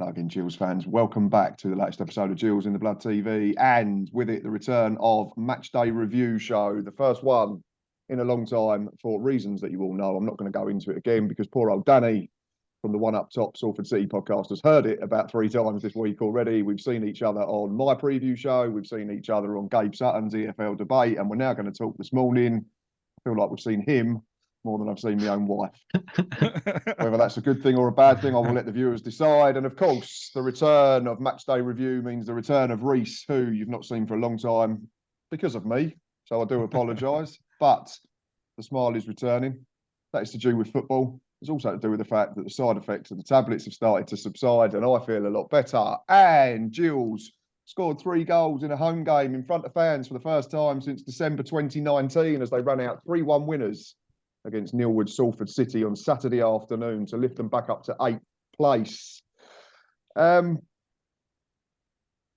Now again, Gills fans, welcome back to the latest episode of Gills in the Blood TV, and with it, the return of Match Day Review Show, the first one in a long time for reasons that you all know. I'm not going to go into it again because poor old Danny from the One Up Top Salford City podcast has heard it about 3 times this week already. We've seen each other on my preview show. We've seen each other on Gabe Sutton's EFL debate, and we're now going to talk this morning. I feel like we've seen him more than I've seen my own wife. Whether that's a good thing or a bad thing, I will let the viewers decide. And of course, the return of Match Day Review means the return of Rhys, who you've not seen for a long time because of me. So I do apologise. But the smile is returning. That is to do with football. It's also to do with the fact that the side effects of the tablets have started to subside and I feel a lot better. And Gills scored 3 goals in a home game in front of fans for the first time since December 2019 as they ran out 3-1 winners against Nilwood Salford City on Saturday afternoon to lift them back up to 8th place.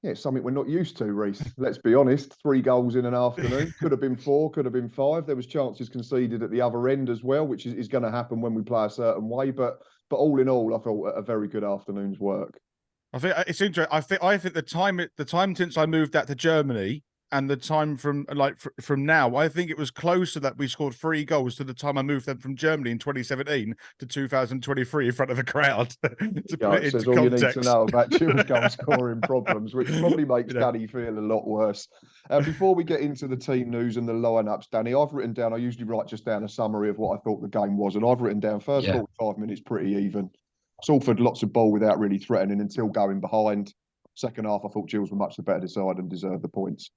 It's something we're not used to, Rhys. Let's be honest. 3 goals in an afternoon. Could have been 4, could have been 5. There was chances conceded at the other end as well, which is going to happen when we play a certain way. But all in all, I thought a very good afternoon's work. I think it's interesting. I think the time since I moved out to Germany and the time from now, I think it was closer that we scored 3 goals to the time I moved them from Germany in 2017 to 2023 in front of a crowd. To put it says into all context. You need to know about Gills goal scoring problems, which probably makes Danny feel a lot worse. Before we get into the team news and the lineups, Danny, I've written down. I usually write just down a summary of what I thought the game was, and I've written down first 45 minutes pretty even. Salford lots of ball without really threatening until going behind. Second half, I thought Gills were much the better side and deserved the points.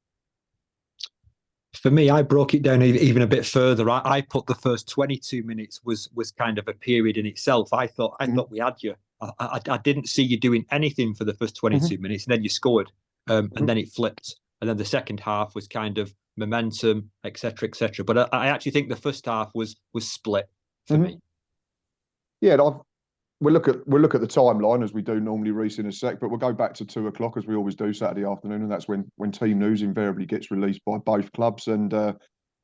For me, I broke it down even a bit further. I put the first 22 minutes was kind of a period in itself. I thought we had you. I didn't see you doing anything for the first 22 minutes, and then you scored, and then it flipped, and then the second half was kind of momentum, etc., etc. But I actually think the first half was split for me. Yeah, we'll look at the timeline as we do normally, Rhys, in a sec, but we'll go back to 2 o'clock as we always do Saturday afternoon, and that's when team news invariably gets released by both clubs. And I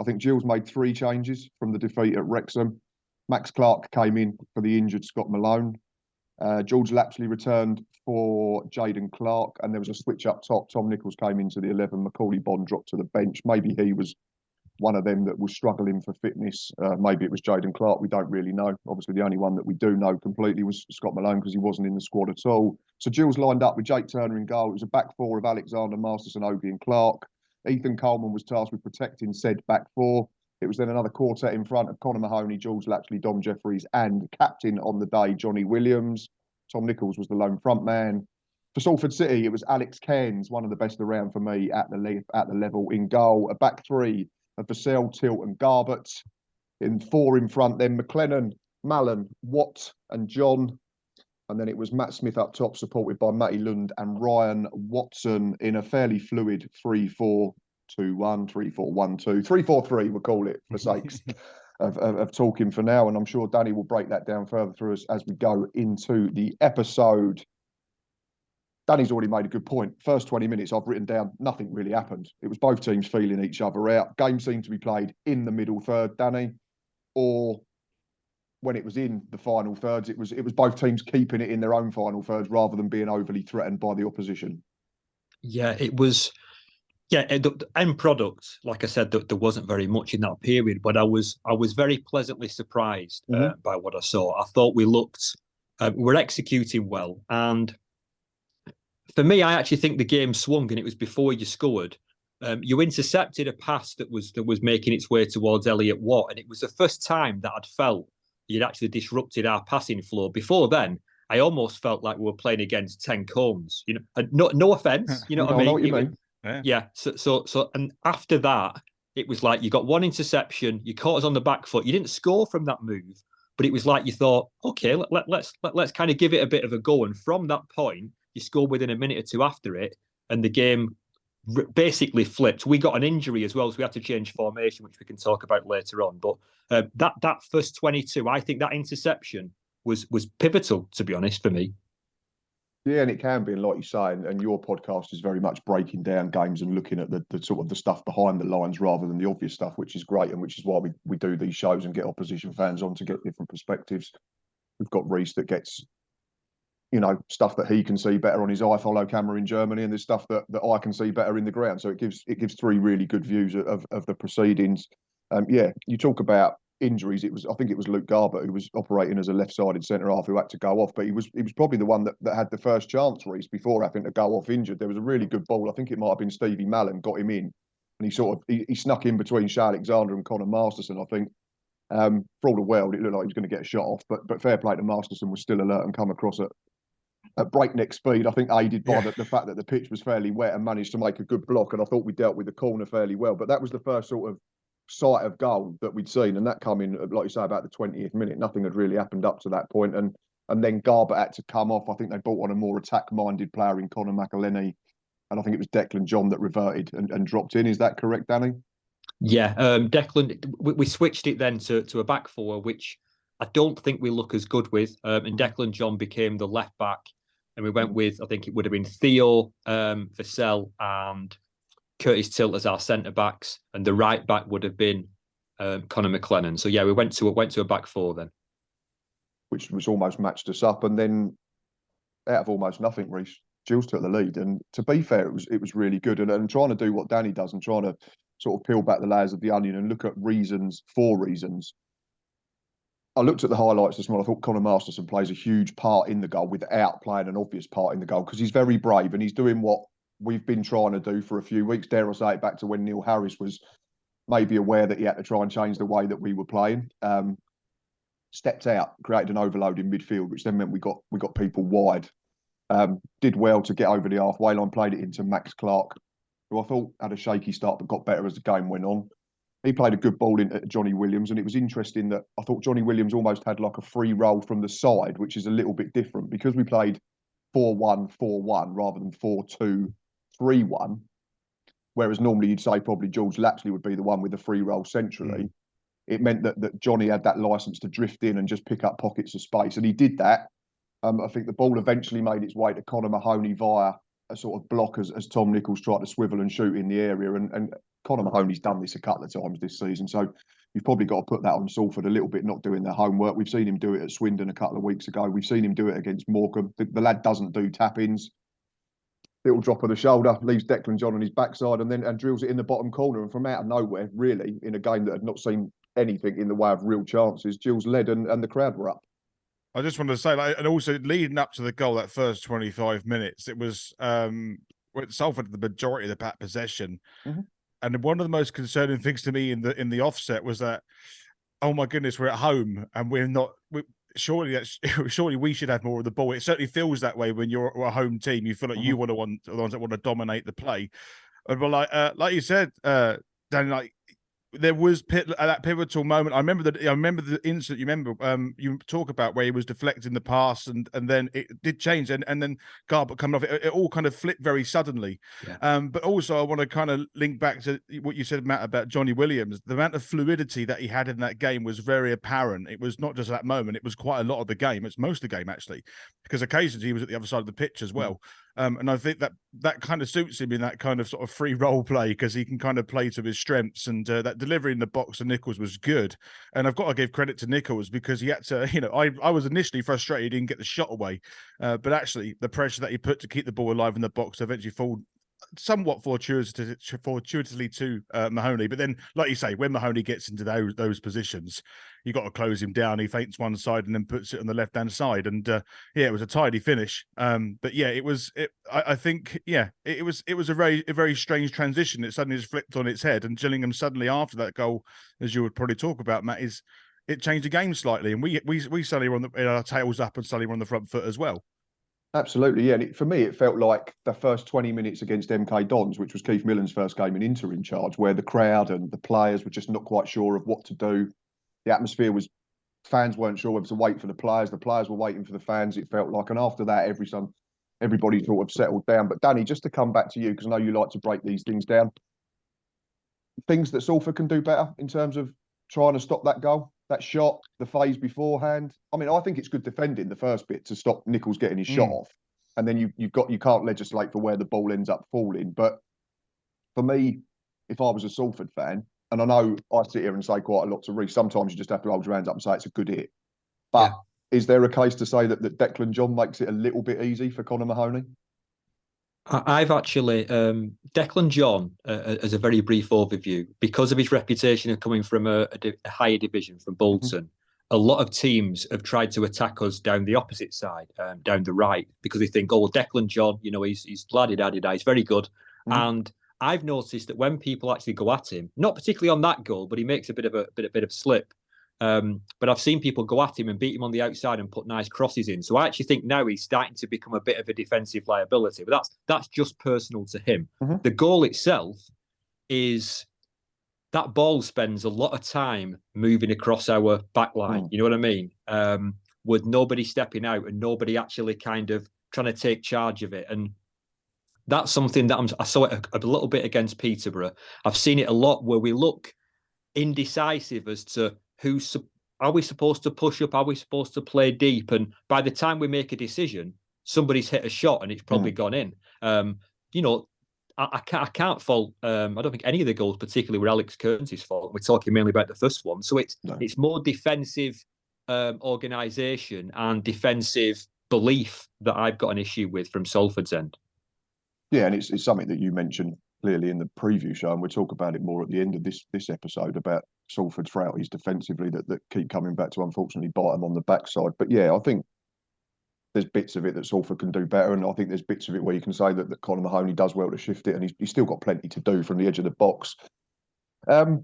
think Gills made 3 changes from the defeat at Wrexham. Max Clark came in for the injured Scott Malone. George Lapsley returned for Jaden Clark, and there was a switch up top. Tom Nichols came into the 11. Macaulay Bond dropped to the bench. Maybe he was one of them that was struggling for fitness. Maybe it was Jaden Clark. We don't really know. Obviously, the only one that we do know completely was Scott Malone because he wasn't in the squad at all. So Gills lined up with Jake Turner in goal. It was a back 4 of Alexander, Masterson, Ogie and Clark. Ethan Coleman was tasked with protecting said back 4. It was then another quartet in front of Connor Mahoney, George Lapsley, Dom Jeffries and captain on the day, Johnny Williams. Tom Nichols was the lone front man. For Salford City, it was Alex Cairns, one of the best around for me at the level in goal. A back 3 of Vassell, Tilt and Garbett. In 4 in front, then McLennan, Mallon, Watt and John. And then it was Matt Smith up top, supported by Matty Lund and Ryan Watson in a fairly fluid 3-4-2-1, 3-4-1-2, 3-4-3, we'll call it for sakes of talking for now. And I'm sure Danny will break that down further through us as we go into the episode. Danny's already made a good point. First 20 minutes, I've written down, nothing really happened. It was both teams feeling each other out. Game seemed to be played in the middle third, Danny, or when it was in the final thirds, it was both teams keeping it in their own final thirds rather than being overly threatened by the opposition. Yeah, it was. Yeah, the end product, like I said, there wasn't very much in that period, but I was very pleasantly surprised by what I saw. I thought we were executing well, and for me, I actually think the game swung, and it was before you scored. You intercepted a pass that was making its way towards Elliot Watt, and it was the first time that I'd felt you'd actually disrupted our passing flow. Before then, I almost felt like we were playing against 10 combs. You know, no offense, you know what I mean? I know what you mean. Yeah. So, and after that, it was like you got 1 interception, you caught us on the back foot. You didn't score from that move, but it was like you thought, okay, let's kind of give it a bit of a go. And from that point, you scored within a minute or 2 after it, and the game basically flipped. We got an injury as well, so we had to change formation, which we can talk about later on. But that first 22, I think that interception was pivotal, to be honest, for me. Yeah, and it can be, and like you say, and your podcast is very much breaking down games and looking at the sort of the stuff behind the lines rather than the obvious stuff, which is great, and which is why we do these shows and get opposition fans on to get different perspectives. We've got Rhys that gets stuff that he can see better on his iFollow camera in Germany, and there's stuff that I can see better in the ground. So it gives three really good views of the proceedings. You talk about injuries. I think it was Luke Garbutt who was operating as a left-sided centre half who had to go off, but he was probably the one that had the first chance, Rhys, before having to go off injured. There was a really good ball. I think it might have been Stevie Mallon got him in, and he snuck in between Shea Alexander and Connor Masterson, I think. For all the world, it looked like he was going to get a shot off, but fair play to Masterson, was still alert and come across at breakneck speed. I think aided by the fact that the pitch was fairly wet, and managed to make a good block. And I thought we dealt with the corner fairly well. But that was the first sort of sight of goal that we'd seen, and that come in, like you say, about the 20th minute. Nothing had really happened up to that point, and then Garbutt had to come off. I think they brought on a more attack-minded player in Conor McElhenney, and I think it was Declan John that reverted and dropped in. Is that correct, Danny? Yeah, Declan. We switched it then to a back four, which I don't think we look as good with. And Declan John became the left back, and we went with, I think it would have been Theo, Vassell, and Curtis Tilt as our centre backs, and the right back would have been Conor McLennan. So yeah, we went to a back four then, which almost matched us up. And then out of almost nothing, Rhys, Gills took the lead. And to be fair, it was really good. And trying to do what Danny does and trying to sort of peel back the layers of the onion and look at reasons for reasons. I looked at the highlights this morning. I thought Connor Masterson plays a huge part in the goal without playing an obvious part in the goal, because he's very brave and he's doing what we've been trying to do for a few weeks. Dare I say it, back to when Neil Harris was maybe aware that he had to try and change the way that we were playing. Stepped out, created an overload in midfield, which then meant we got people wide. Did well to get over the halfway line, played it into Max Clark, who I thought had a shaky start but got better as the game went on. He played a good ball into Johnny Williams, and it was interesting that I thought Johnny Williams almost had like a free roll from the side, which is a little bit different because we played 4-1-4-1 rather than 4-2-3-1. Whereas normally you'd say probably George Lapsley would be the one with the free roll centrally. It meant that Johnny had that license to drift in and just pick up pockets of space, and he did that. I think the ball eventually made its way to Conor Mahoney via a sort of block as Tom Nichols tried to swivel and shoot in the area, and Conor Mahoney's done this a couple of times this season, so you've probably got to put that on Salford a little bit, not doing their homework. We've seen him do it at Swindon a couple of weeks ago. We've seen him do it against Morecambe. The lad doesn't do tap-ins. Little drop of the shoulder, leaves Declan John on his backside, and drills it in the bottom corner. And from out of nowhere, really, in a game that had not seen anything in the way of real chances, Gills led and the crowd were up. I just wanted to say, and also leading up to the goal, that first 25 minutes, it was Salford the majority of the back possession. And one of the most concerning things to me in the offset was that, oh my goodness, we're at home and we're not. Surely we should have more of the ball. It certainly feels that way when you're a home team. You feel like you want the ones that want to dominate the play. But like you said, Dan, like, there was that pivotal moment. I remember the incident. You remember you talk about where he was deflecting the pass, and then it did change, and then Garbutt coming off. It all kind of flipped very suddenly. But also I want to kind of link back to what you said, Matt, about Johnny Williams. The amount of fluidity that he had in that game was very apparent. It was not just that moment; it was quite a lot of the game. It's most of the game actually, because occasionally he was at the other side of the pitch as well. And I think that kind of suits him in that kind of sort of free role play, because he can kind of play to his strengths, and that delivery in the box to Nichols was good. And I've got to give credit to Nichols, because he had to, I was initially frustrated he didn't get the shot away, but actually the pressure that he put to keep the ball alive in the box eventually fall somewhat fortuitously to Mahoney. But then, like you say, when Mahoney gets into those positions, you got to close him down. He feints one side and then puts it on the left hand side, and it was a tidy finish. But yeah, I think it was a very strange transition. It suddenly just flipped on its head, and Gillingham suddenly after that goal, as you would probably talk about, Matt, it changed the game slightly, and we suddenly were on our tails up and suddenly were on the front foot as well. Absolutely, yeah. And for me, it felt like the first 20 minutes against MK Dons, which was Keith Millen's first game in interim charge, where the crowd and the players were just not quite sure of what to do. The atmosphere was, fans weren't sure whether to wait for the players were waiting for the fans, it felt like. And after that, everybody sort of settled down. But Danny, just to come back to you, because I know you like to break these things down, things that Salford can do better in terms of trying to stop that goal, that shot, the phase beforehand. I mean, I think it's good defending the first bit to stop Nichols getting his shot off, and then you can't legislate for where the ball ends up falling. But for me, if I was a Salford fan, and I know I sit here and say quite a lot to Rhys, sometimes you just have to hold your hands up and say it's a good hit. But is there a case to say that Declan John makes it a little bit easy for Conor Mahoney? I've actually Declan John, as a very brief overview, because of his reputation of coming from a higher division from Bolton. A lot of teams have tried to attack us down the opposite side, down the right, because they think, oh, well, Declan John, you know, he's la-di-da-di-da, he's very good. And I've noticed that when people actually go at him, not particularly on that goal, but he makes a bit of slip. But I've seen people go at him and beat him on the outside and put nice crosses in. So I actually think now he's starting to become a bit of a defensive liability. But that's just personal to him. The goal itself is that ball spends a lot of time moving across our back line. You know what I mean? With nobody stepping out and nobody actually kind of trying to take charge of it. And that's something that I saw it a little bit against Peterborough. I've seen it a lot where we look indecisive as to are we supposed to push up? Are we supposed to play deep? And by the time we make a decision, somebody's hit a shot and it's probably gone in. You know, I can't fault. I don't think any of the goals, particularly were Alex Kearns' fault. We're talking mainly about the first one, so it's more defensive organisation and defensive belief that I've got an issue with from Salford's end. Yeah, and it's something that you mentioned clearly in the preview show, and we'll talk about it more at the end of this episode about Salford's frailties defensively that keep coming back to unfortunately bite them on the backside. But yeah, I think there's bits of it that Salford can do better, and I think there's bits of it where you can say that Conor Mahoney does well to shift it, and he's still got plenty to do from the edge of the box. There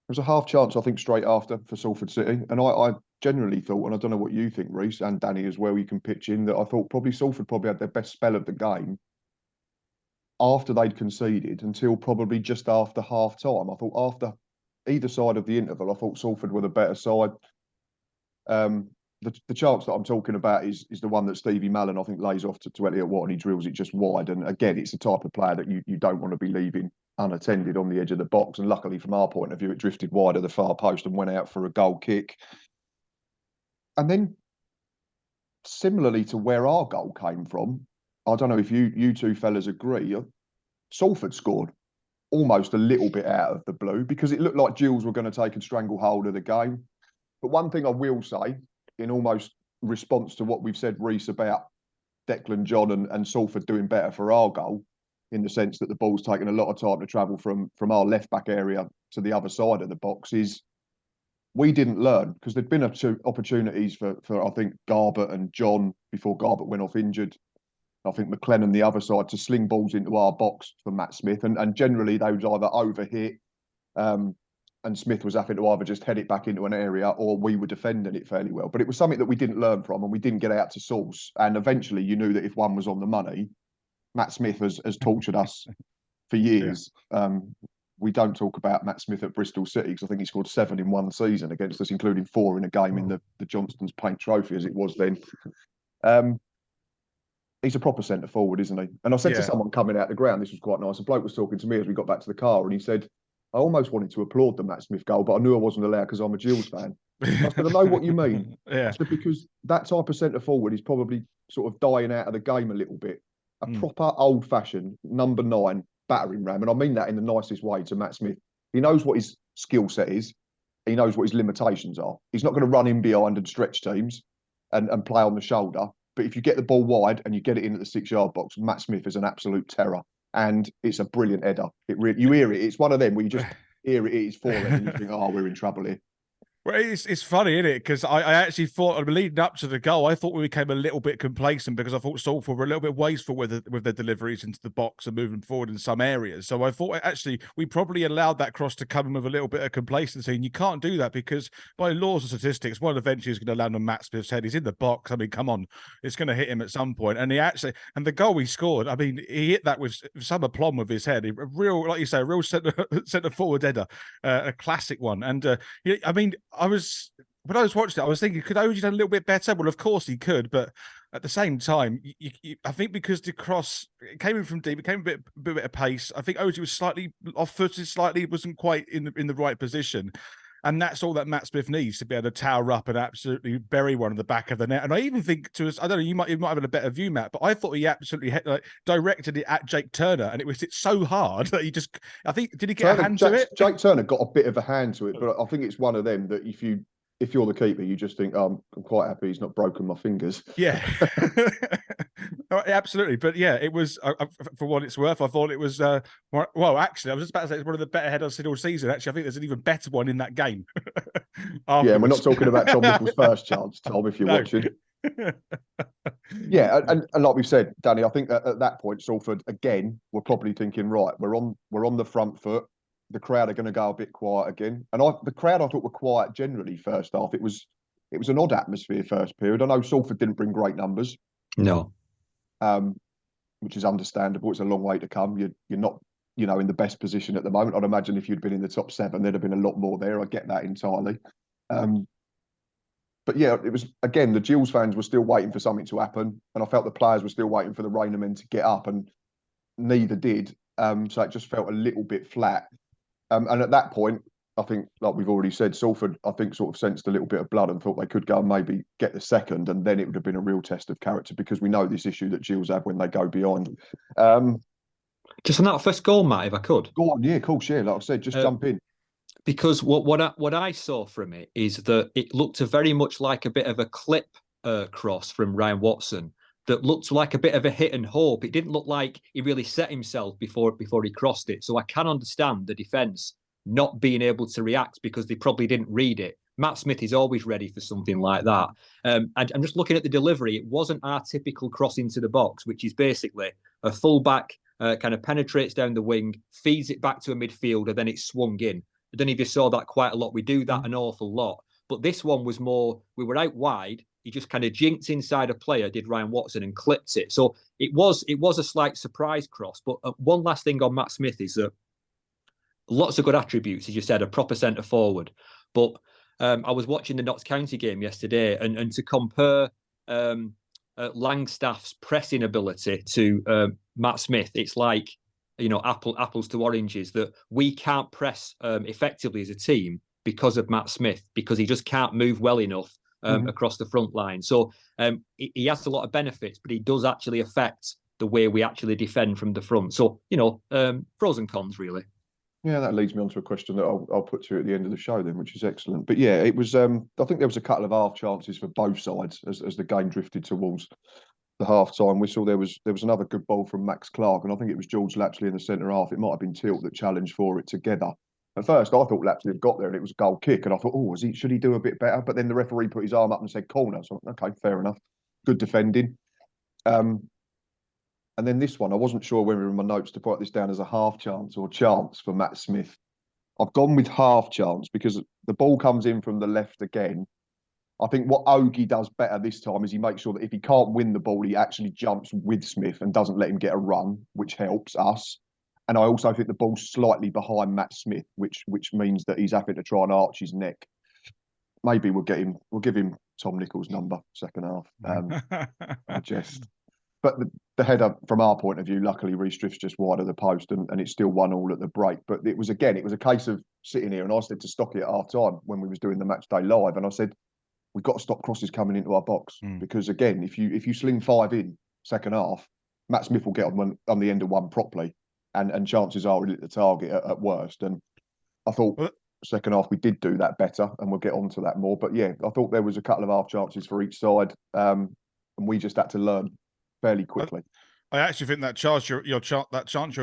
was a half chance, I think, straight after for Salford City, and I generally thought, and I don't know what you think, Rhys, and Danny as well, you can pitch in, that I thought probably Salford had their best spell of the game after they'd conceded until probably just after half time. I thought after either side of the interval, I thought Salford were the better side. The chance that I'm talking about is the one that Stevie Mallon, I think, lays off to Elliot Watt, and he drills it just wide. And again, it's the type of player that you don't want to be leaving unattended on the edge of the box. And luckily, from our point of view, it drifted wide of the far post and went out for a goal kick. And then, similarly to where our goal came from, I don't know if you two fellas agree, Salford scored almost a little bit out of the blue because it looked like Gills were going to take a stranglehold of the game. But one thing I will say, in almost response to what we've said, Rhys, about Declan John and Salford doing better for our goal, in the sense that the ball's taken a lot of time to travel from our left-back area to the other side of the box, is we didn't learn, because there'd been opportunities for I think Garbutt and John before Garbutt went off injured. I think McLennan the other side to sling balls into our box for Matt Smith, and generally they would either overhit, and Smith was having to either just head it back into an area or we were defending it fairly well. But it was something that we didn't learn from, and we didn't get out to source. And eventually, you knew that if one was on the money, Matt Smith has tortured us for years. Yeah. We don't talk about Matt Smith at Bristol City because I think he scored 7 in one season against us, including 4 in a game in the Johnston's Paint Trophy, as it was then. He's a proper centre forward, isn't he? And I said to someone coming out the ground, this was quite nice. A bloke was talking to me as we got back to the car, and he said, I almost wanted to applaud the Matt Smith goal, but I knew I wasn't allowed because I'm a Gills fan. I said, I know what you mean. I said, because that type of centre forward is probably sort of dying out of the game a little bit. A proper old-fashioned number 9 battering ram, and I mean that in the nicest way to Matt Smith. He knows what his skill set is. He knows what his limitations are. He's not going to run in behind and stretch teams and play on the shoulder. But if you get the ball wide and you get it in at the 6-yard box, Matt Smith is an absolute terror. And it's a brilliant header. You hear it. It's one of them where you just hear it is falling and you think, oh, we're in trouble here. Well, it's funny, isn't it? Because I actually thought, leading up to the goal, I thought we became a little bit complacent because I thought Salford were a little bit wasteful with their deliveries into the box and moving forward in some areas. So I thought actually we probably allowed that cross to come in with a little bit of complacency, and you can't do that because by laws of statistics, one eventually is going to land on Matt Smith's head. He's in the box. I mean, come on, it's going to hit him at some point. And and the goal he scored, I mean, he hit that with some aplomb with his head. A real, like you say, a real centre forward header, a classic one. And I mean, when I was watching it, I was thinking, could Oji done a little bit better? Well, of course he could, but at the same time, I think because the cross came in from deep, it came a bit of pace. I think Oji was slightly off-footed, wasn't quite in the right position. And that's all that Matt Smith needs to be able to tower up and absolutely bury one in the back of the net. And I even think I don't know, you might have a better view, Matt, but I thought he absolutely directed it at Jake Turner, and it was hit so hard that I think, did he get a hand to it? Jake Turner got a bit of a hand to it, but I think it's one of them that if you if you're the keeper, you just think, I'm quite happy he's not broken my fingers. Yeah, absolutely. But yeah, it was for what it's worth. I thought it was well. Actually, I was just about to say it's one of the better headers I've seen all season. Actually, I think there's an even better one in that game. Yeah, and we're not talking about Tom Nichols' first chance, Tom, if you're watching. Yeah, and like we've said, Danny, I think that at that point, Salford again were probably thinking, right, we're on the front foot. The crowd are going to go a bit quiet again, and the crowd I thought were quiet generally first half. It was an odd atmosphere first period. I know Salford didn't bring great numbers, No, which is understandable. It's a long way to come. You're not in the best position at the moment. I'd imagine if you'd been in the top 7, there'd have been a lot more there. I get that entirely. But yeah, it was, again, the Gills fans were still waiting for something to happen. And I felt the players were still waiting for the Rainer to get up, and neither did. So it just felt a little bit flat. And at that point, I think, like we've already said, Salford, I think, sort of sensed a little bit of blood and thought they could go and maybe get the second. And then it would have been a real test of character, because we know this issue that Gills have when they go behind. just on that first goal, Matt, if I could. Go on, yeah, of course, yeah. Like I said, just jump in. Because what I saw from it is that it looked very much like a bit of a clip cross from Ryan Watson that looked like a bit of a hit and hope. It didn't look like he really set himself before he crossed it. So I can understand the defence not being able to react because they probably didn't read it. Matt Smith is always ready for something like that. And I'm just looking at the delivery. It wasn't our typical cross into the box, which is basically a fullback kind of penetrates down the wing, feeds it back to a midfielder, then it's swung in. I don't know if you saw that quite a lot. We do that an awful lot. But this one was more, we were out wide. He just kind of jinked inside a player, did Ryan Watson, and clipped it. So it was a slight surprise cross. But one last thing on Matt Smith is that lots of good attributes, as you said, a proper centre forward. But I was watching the Notts County game yesterday, and to compare Langstaff's pressing ability to Matt Smith, it's like, apples to oranges, that we can't press effectively as a team because of Matt Smith, because he just can't move well enough across the front line. So he has a lot of benefits, but he does actually affect the way we actually defend from the front. So, pros and cons, really. Yeah, that leads me on to a question that I'll put to you at the end of the show then, which is excellent. But yeah, it was, I think there was a couple of half chances for both sides as the game drifted towards the half-time whistle. There was another good ball from Max Clark, and I think it was George Lapsley in the centre half. It might have been Tilt that challenged for it together. At first, I thought Lapsley had got there and it was a goal kick, and I thought, should he do a bit better? But then the referee put his arm up and said corner. So, okay, fair enough. Good defending. And then this one, I wasn't sure whether in my notes to put this down as a half chance or chance for Matt Smith. I've gone with half chance because the ball comes in from the left again. I think what Ogie does better this time is he makes sure that if he can't win the ball, he actually jumps with Smith and doesn't let him get a run, which helps us. And I also think the ball's slightly behind Matt Smith, which means that he's having to try and arch his neck. Maybe we'll give him Tom Nichols' number second half. I jest. But the header, from our point of view, luckily Rhys drifts just wide of the post, and it's still 1-1 at the break. But it was a case of sitting here, and I said to Stocky at half time when we was doing the match day live, and I said, we've got to stop crosses coming into our box because, again, if you sling 5 in second half, Matt Smith will get on the end of one properly, and chances are he'll hit the target at worst. And I thought second half we did do that better, and we'll get on to that more. But yeah, I thought there was a couple of half chances for each side, and we just had to learn fairly quickly. I actually think that chance you're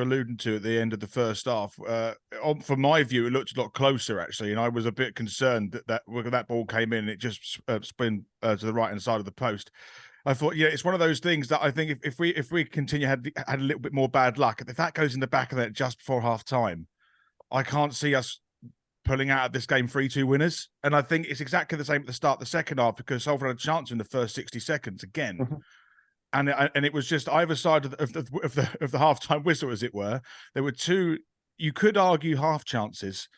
alluding to at the end of the first half, from my view, it looked a lot closer actually, and I was a bit concerned that when that ball came in, it just spun to the right hand side of the post. I thought, it's one of those things that I think if we continue had a little bit more bad luck, if that goes in the back of that just before half time, I can't see us pulling out of this game 3-2 winners. And I think it's exactly the same at the start of the second half, because Salford had a chance in the first 60 seconds again. And it was just either side of the halftime whistle, as it were. There were two, you could argue, half chances,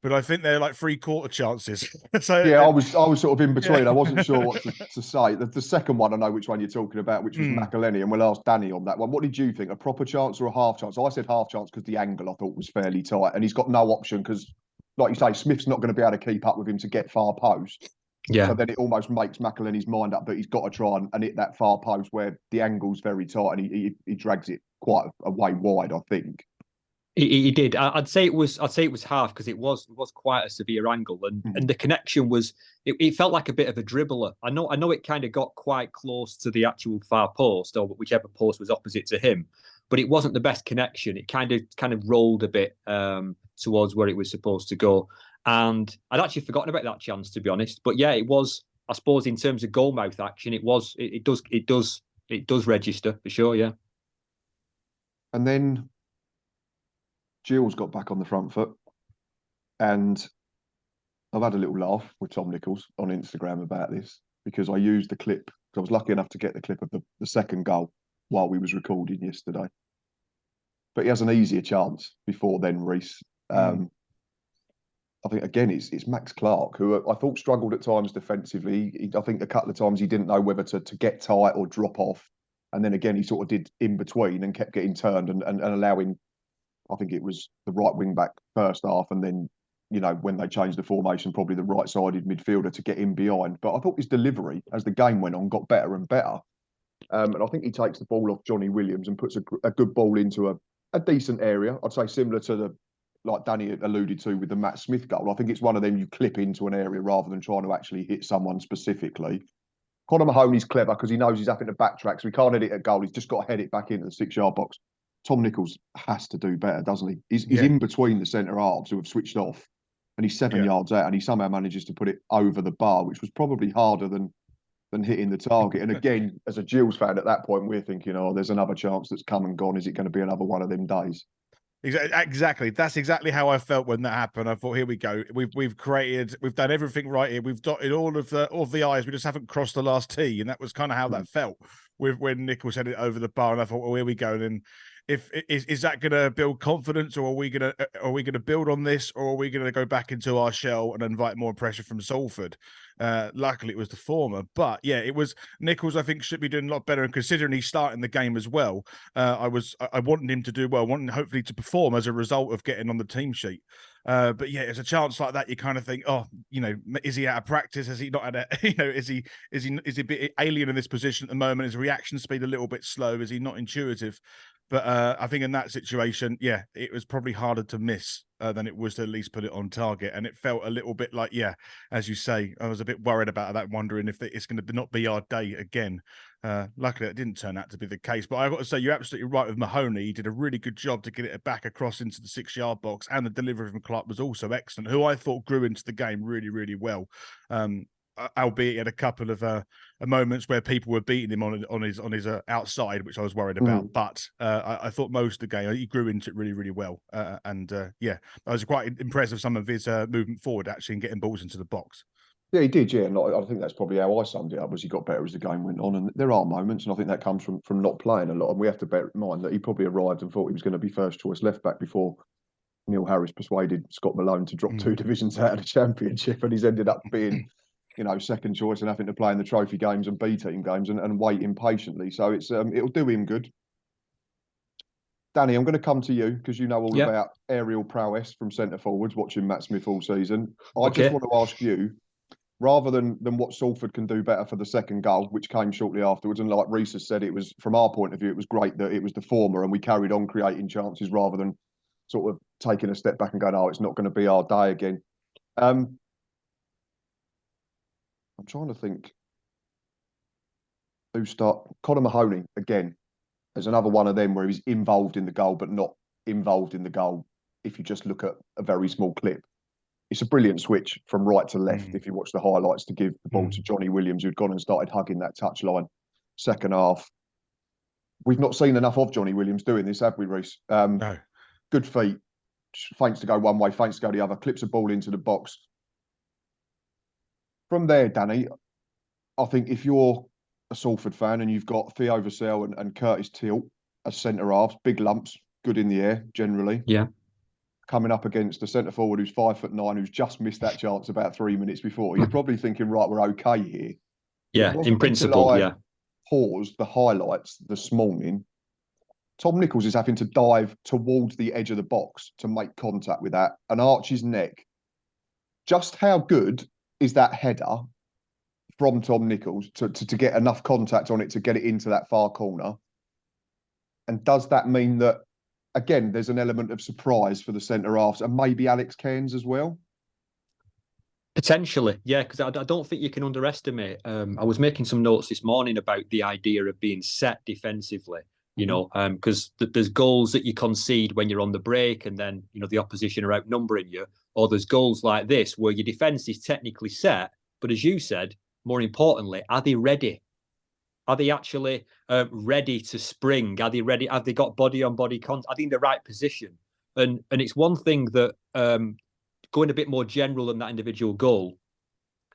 but I think they're like 3/4 chances. So yeah, I was sort of in between. I wasn't sure what to say. The second one, I know which one you're talking about, which was McElhenney, and we'll ask Danny on that one. What did you think? A proper chance or a half chance? I said half chance because the angle I thought was fairly tight, and he's got no option because, like you say, Smith's not going to be able to keep up with him to get far post. Yeah. So then it almost makes McElhenney's mind up that he's got to try and hit that far post where the angle's very tight, and he drags it quite a way wide, I think. He did. I'd say it was. I'd say it was half because it was quite a severe angle, and the connection was. It felt like a bit of a dribbler. I know it kind of got quite close to the actual far post or whichever post was opposite to him, but it wasn't the best connection. It kind of rolled a bit towards where it was supposed to go, and I'd actually forgotten about that chance, to be honest. But yeah, it was. I suppose in terms of goal mouth action, it was. It does register for sure. Yeah. And then Gills got back on the front foot, and I've had a little laugh with Tom Nichols on Instagram about this because I used the clip, because I was lucky enough to get the clip of the second goal while we was recording yesterday. But he has an easier chance before then, Rhys. I think, again, it's Max Clark, who I thought struggled at times defensively. I think a couple of times he didn't know whether to get tight or drop off. And then again, he sort of did in between and kept getting turned and allowing, I think it was the right wing back first half, and then, you know, when they changed the formation, probably the right-sided midfielder to get in behind. But I thought his delivery, as the game went on, got better and better. And I think he takes the ball off Johnny Williams and puts a good ball into a decent area. I'd say similar to like Danny alluded to with the Matt Smith goal. I think it's one of them you clip into an area rather than trying to actually hit someone specifically. Conor Mahoney's clever because he knows he's having to backtrack, so he can't hit it at goal. He's just got to head it back into the 6-yard box. Tom Nichols has to do better, doesn't he? He's in between the centre halves who have switched off, and he's 7 yards out, and he somehow manages to put it over the bar, which was probably harder than hitting the target. And again, as a Gills fan at that point, we're thinking, oh, there's another chance that's come and gone. Is it going to be another one of them days? Exactly. That's exactly how I felt when that happened. I thought, here we go. We've done everything right here. We've dotted all of the I's. We just haven't crossed the last T, and that was kind of how that felt when Nichols had it over the bar. And I thought, well, here we go. And is that going to build confidence, or are we going to build on this, or are we going to go back into our shell and invite more pressure from Salford? Luckily, it was the former. But yeah, it was Nichols. I think should be doing a lot better, and considering he's starting the game as well, I wanted him to do well. I wanted hopefully to perform as a result of getting on the team sheet. But yeah, it's a chance like that. You kind of think, oh, you know, is he out of practice? Has he not had a, you know, is he a bit alien in this position at the moment? Is reaction speed a little bit slow? Is he not intuitive? But I think in that situation, yeah, it was probably harder to miss than it was to at least put it on target. And it felt a little bit like, yeah, as you say, I was a bit worried about that, wondering if it's going to not be our day again. Luckily, it didn't turn out to be the case. But I've got to say, you're absolutely right with Mahoney. He did a really good job to get it back across into the 6-yard box. And the delivery from Clark was also excellent, who I thought grew into the game really, really well. Albeit he had a couple of moments where people were beating him on his outside, which I was worried about. But I thought most of the game he grew into it really, really well. Yeah, I was quite impressed with some of his movement forward actually and getting balls into the box. Yeah, he did. Yeah, and I think that's probably how I summed it up. Was he got better as the game went on, and there are moments, and I think that comes from not playing a lot. And we have to bear in mind that he probably arrived and thought he was going to be first choice left back before Neil Harris persuaded Scott Malone to drop 2 divisions out of the Championship, and he's ended up being, you know, second choice and having to play in the trophy games and B team games and wait impatiently. So it's it'll do him good. Danny, I'm going to come to you because you know all about aerial prowess from centre forwards, watching Matt Smith all season. I just want to ask you, rather than what Salford can do better for the second goal, which came shortly afterwards, and like Rhys has said, it was, from our point of view, it was great that it was the former and we carried on creating chances rather than sort of taking a step back and going, oh, it's not going to be our day again. I'm trying to think who start. Conor Mahoney, again, as another one of them where he's involved in the goal, but not involved in the goal if you just look at a very small clip. It's a brilliant switch from right to left if you watch the highlights to give the ball to Johnny Williams, who'd gone and started hugging that touchline second half. We've not seen enough of Johnny Williams doing this, have we, Rhys? No. Good feet, feints to go one way, feints to go the other, clips a ball into the box. From there, Danny, I think if you're a Salford fan and you've got Theo Vassell and Curtis Tilt as centre halves, big lumps, good in the air generally. Yeah. Coming up against a centre forward who's 5'9", who's just missed that chance about 3 minutes before, you're probably thinking, right, we're okay here. Yeah, in principle, yeah. Paused the highlights this morning. Tom Nichols is having to dive towards the edge of the box to make contact with that and arch his neck. Just how good is that header from Tom Nichols to get enough contact on it to get it into that far corner? And does that mean that again, there's an element of surprise for the centre halves and maybe Alex Cairns as well. Potentially, yeah, because I don't think you can underestimate. I was making some notes this morning about the idea of being set defensively, you know, because there's goals that you concede when you're on the break and then, you know, the opposition are outnumbering you, or there's goals like this where your defence is technically set, but as you said, more importantly, are they ready? Are they actually ready to spring? Are they ready? Have they got body on body contact? Are they in the right position? And it's one thing that going a bit more general than that individual goal,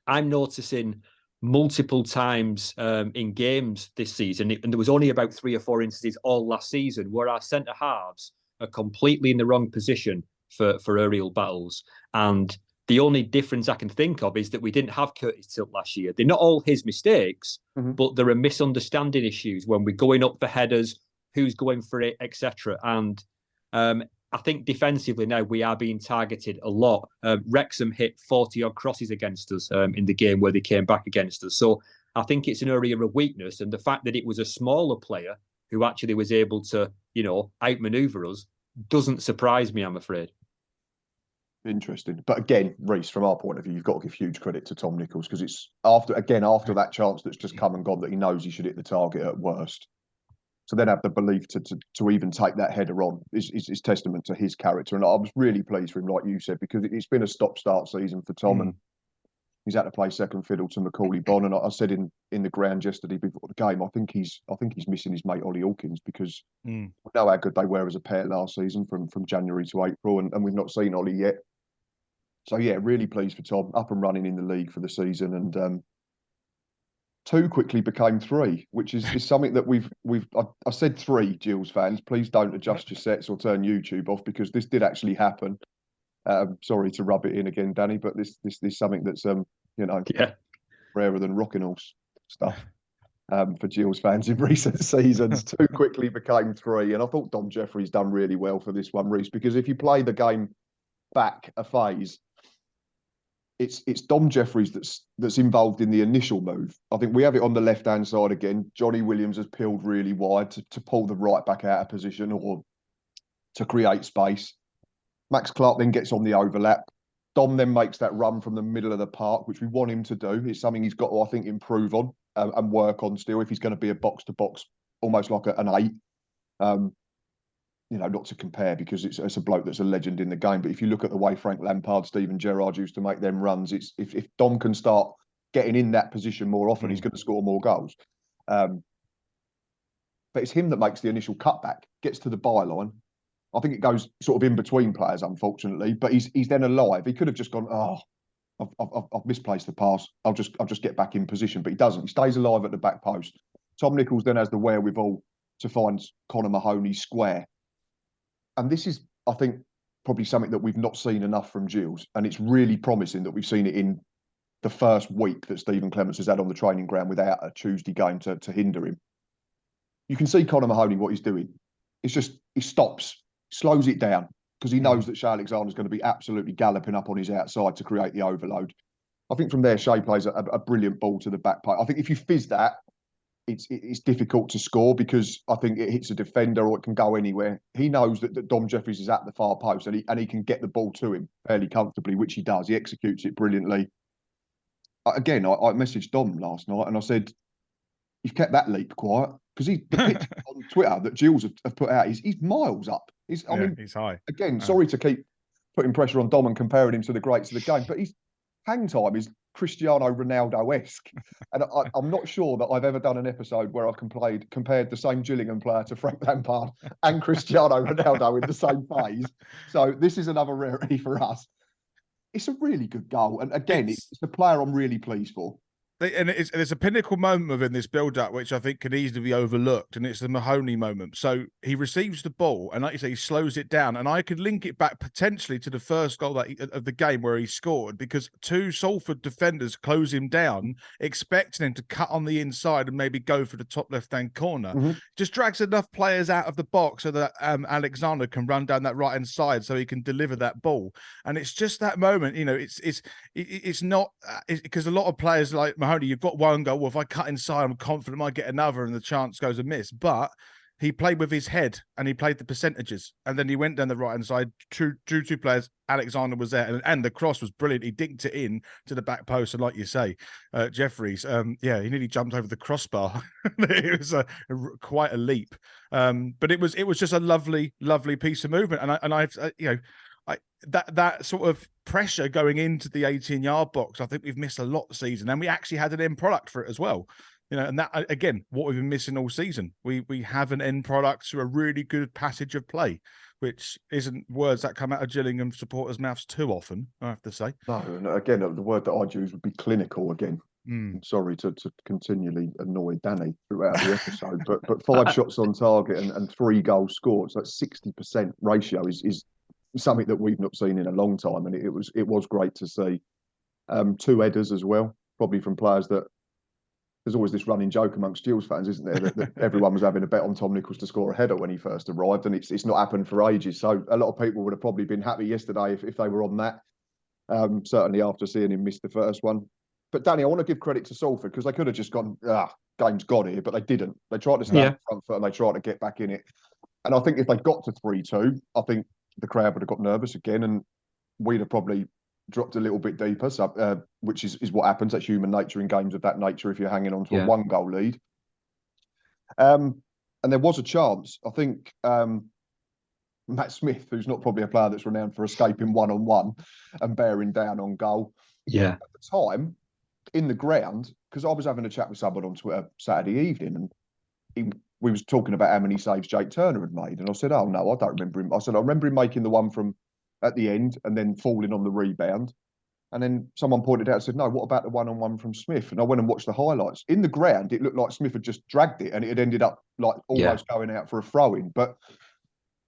I'm noticing multiple times in games this season, and there was only about 3 or 4 instances all last season where our centre halves are completely in the wrong position for aerial battles. And the only difference I can think of is that we didn't have Curtis Tilt last year. They're not all his mistakes, but there are misunderstanding issues when we're going up for headers, who's going for it, etc. And I think defensively now we are being targeted a lot. Wrexham hit 40-odd crosses against us in the game where they came back against us. So I think it's an area of weakness. And the fact that it was a smaller player who actually was able to, you know, outmaneuver us doesn't surprise me, I'm afraid. Interesting. But again, Rhys, from our point of view, you've got to give huge credit to Tom Nichols because it's after that chance that's just come and gone that he knows he should hit the target at worst. So then have the belief to even take that header on is testament to his character. And I was really pleased for him, like you said, because it's been a stop-start season for Tom and he's had to play second fiddle to Macaulay Bonne. And I said in the ground yesterday before the game, I think he's missing his mate Ollie Hawkins because we know how good they were as a pair last season from January to April, and we've not seen Ollie yet. So yeah, really pleased for Tom, up and running in the league for the season, and 2 quickly became 3, which is something that I said 3, Gills fans. Please don't adjust your sets or turn YouTube off because this did actually happen. Sorry to rub it in again, Danny, but this is something that's rarer than rocking horse stuff for Gills fans in recent seasons. 2 quickly became 3, and I thought Dom Jeffrey's done really well for this one, Rhys, because if you play the game back a phase, it's Dom Jeffries that's involved in the initial move. I think we have it on the left-hand side again. Johnny Williams has peeled really wide to pull the right back out of position or to create space. Max Clark then gets on the overlap. Dom then makes that run from the middle of the park, which we want him to do. It's something he's got to, I think, improve on and work on still if he's going to be a box-to-box, almost like an 8. You know, not to compare because it's a bloke that's a legend in the game. But if you look at the way Frank Lampard, Steven Gerrard used to make them runs, it's if Dom can start getting in that position more often, he's going to score more goals. But it's him that makes the initial cutback, gets to the byline. I think it goes sort of in between players, unfortunately. But he's then alive. He could have just gone, I've misplaced the pass. I'll just get back in position. But he doesn't. He stays alive at the back post. Tom Nichols then has the wherewithal to find Connor Mahoney square. And this is, I think, probably something that we've not seen enough from Gills. And it's really promising that we've seen it in the first week that Stephen Clements has had on the training ground without a Tuesday game to hinder him. You can see Connor Mahoney, what he's doing. It's just, he stops, slows it down, because he knows that Shea Alexander's going to be absolutely galloping up on his outside to create the overload. I think from there, Shea plays a brilliant ball to the back post. I think if you fizz that, it's difficult to score because I think it hits a defender or it can go anywhere. He knows that Dom Jeffries is at the far post and he can get the ball to him fairly comfortably, which he does. He executes it brilliantly. Again, I messaged Dom last night and I said, you've kept that leap quiet because the picture on Twitter that Gills have put out, he's miles up. He's high. Again, sorry to keep putting pressure on Dom and comparing him to the greats of the game, but his hang time is Cristiano Ronaldo-esque. And I'm not sure that I've ever done an episode where I've compared the same Gillingham player to Frank Lampard and Cristiano Ronaldo in the same phase. So this is another rarity for us. It's a really good goal. And again, it's the player I'm really pleased for. And it's a pinnacle moment within this build-up, which I think could easily be overlooked, and it's the Mahoney moment. So he receives the ball, and like you say, he slows it down, and I could link it back potentially to the first goal of the game where he scored, because 2 Salford defenders close him down, expecting him to cut on the inside and maybe go for the top left-hand corner. Just drags enough players out of the box so that Alexander can run down that right-hand side so he can deliver that ball. And it's just that moment, you know, it's not because a lot of players like Mahoney, you've got one goal. Well, if I cut inside, I'm confident I might get another, and the chance goes amiss. But he played with his head and he played the percentages, and then he went down the right hand side. Drew two players. Alexander was there, and the cross was brilliant. He dinked it in to the back post, and like you say, Jeffries, yeah, he nearly jumped over the crossbar. It was quite a leap, but it was just a lovely piece of movement, and I've you know. That sort of pressure going into the 18-yard box, I think we've missed a lot this season, and we actually had an end product for it as well. You know, and that again, what we've been missing all season. We have an end product to a really good passage of play, which isn't words that come out of Gillingham supporters' mouths too often, I have to say. No, and again, the word that I'd use would be clinical again. I'm sorry to continually annoy Danny throughout the episode, but 5 shots on target and 3 goals scored, so that's 60% ratio is something that we've not seen in a long time, and it was great to see. 2 headers as well, probably from players that there's always this running joke amongst Gills fans, isn't there, that everyone was having a bet on Tom Nichols to score a header when he first arrived, and it's not happened for ages. So a lot of people would have probably been happy yesterday if they were on that. Certainly after seeing him miss the first one. But Danny, I want to give credit to Salford because they could have just gone, game's got here, but they didn't. They tried to stand front foot and they tried to get back in it. And I think if they got to 3-2, I think the crowd would have got nervous again, and we'd have probably dropped a little bit deeper, so, which is what happens. That's human nature in games of that nature if you're hanging on to a 1-goal lead. And there was a chance. I think Matt Smith, who's not probably a player that's renowned for escaping one-on-one and bearing down on goal. Yeah. At the time, in the ground, because I was having a chat with someone on Twitter Saturday evening, and we was talking about how many saves Jake Turner had made, and I said, "Oh no, I don't remember him." I said, "I remember him making the one from at the end and then falling on the rebound." And then someone pointed out and said, "No, what about the one-on-one from Smith?" And I went and watched the highlights. In the ground, it looked like Smith had just dragged it, and it had ended up like almost going out for a throw-in. But